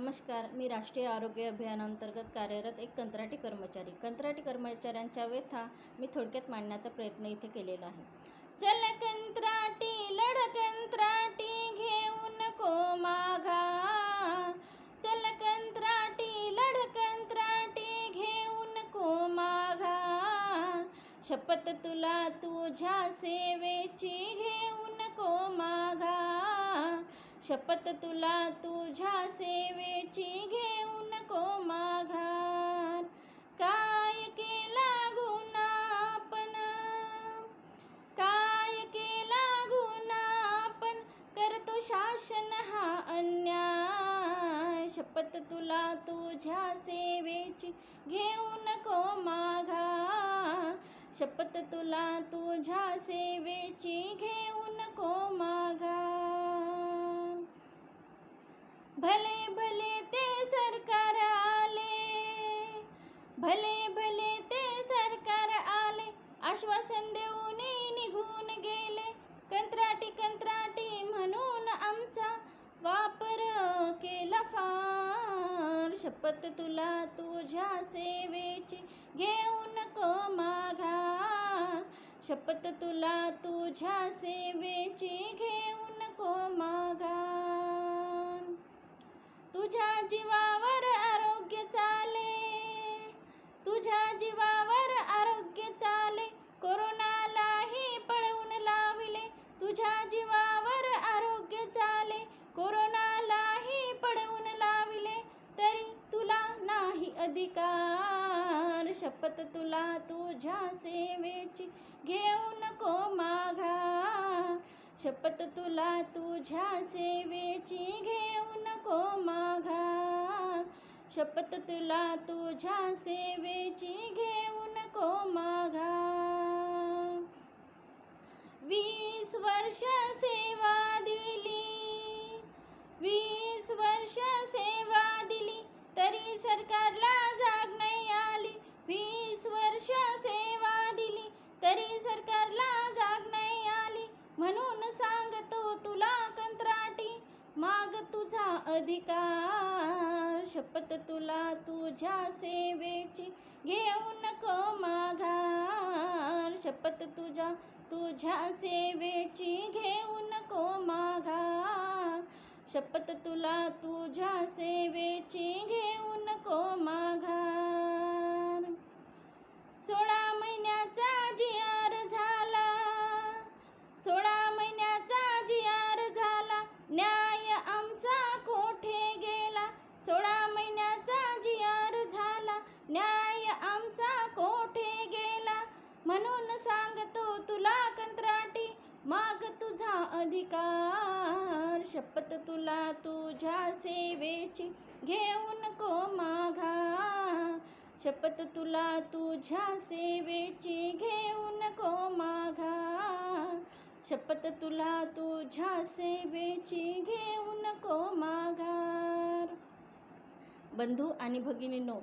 नमस्कार. मी राष्ट्रीय आरोग्य अभियानांतर्गत कार्यरत एक कंत्राटी कर्मचाऱ्यांच्या व्यथा मी थोडक्यात मांडण्याचा प्रयत्न इथे केलेला आहे. चल कंत्राटी लढ कंत्राटी घेऊ नको माघा, चल कंत्राटी लढ कंत्राटी घेऊ नको माघा, शपथ तुला तुझ्या सेवेची घेऊ नको माघा, शपथ तुला तुझ्या सेवेची घेऊ नको माघार. काय केला गुन्हा आपण, काय केला गुन्हा आपण, करतो शासन हा अन्याय, शपथ तुला तुझ्या सेवेची घेऊ नको माघार, शपथ तुला तुझ्या सेवेची घेऊ नको माघार. भले भले ते सरकार आले, भले भले ते सरकार आले, आश्वासन देऊन निघून गेले, कंत्राटी कंत्राटी म्हणून आमचा वापर केला फार, शपथ तुला तुझ्या सेवेची घेऊ नको माघार, शपथ तुला तुझ्या सेवेची घेऊ नको माघार. तुझ्या जीवावर आरोग्य चाले, तुझ्या जीवावर आरोग्य चाले, कोरोनालाही पळवून लाविले, तुझ्या जीवावर आरोग्य चाले, कोरोनालाही पळवून लाविले, तरी तुला नाही अधिकार, शपथ तुला तुझ्या सेवेची घेऊ नको माघार, शपथ तुला तुझ्या सेवेची घेऊ नको माघार, शपथ तुला तुझ्या सेवेची घेऊ नको माघार. 20 वर्ष सेवा दिली, 20 वर्ष सेवा दिली, तरी सरकारला जाग नाही आली, 20 वर्ष सेवा दिली, तरी सरकारला जाग नाही आली, म्हणून सांगतो तुला कंत्राटी माग तुझा अधिकार, शपथ तुला तुझ्या सेवेची घेऊ नको माघार, शपथ तुझ्या सेवेची घेऊ नको माघार, शपथ तुला तुझ्या सेवेची घेऊ नको माघार. 16 महिन्याचा GR झाला, 16 महिन्याचा GR झाला, न्याय आमचा कोठे गेला, 16 महिन्याचा GR झाला, न्याय आमचा कोठे गेला, म्हणून सांगतो तुला कंत्राटी माग तुझा अधिकार, शपथ तुला तुझ्या सेवेची घेऊ नको माघार, शपथ तुला तुझ्या सेवेची घेऊ नको माघार, शपथ तुला तुझ्या सेवेची घेऊ नको माघार. बंधू आणि भगिनींनो,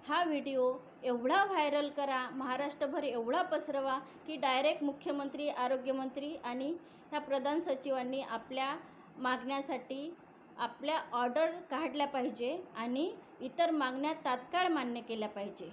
हा व्हिडिओ एवढा व्हायरल करा, महाराष्ट्रभर एवढा पसरवा की डायरेक्ट मुख्यमंत्री, आरोग्यमंत्री आणि ह्या प्रधान सचिवांनी आपल्या मागण्यासाठी आपल्या ऑर्डर काढल्या पाहिजे आणि इतर मागण्या तात्काळ मान्य केल्या पाहिजे.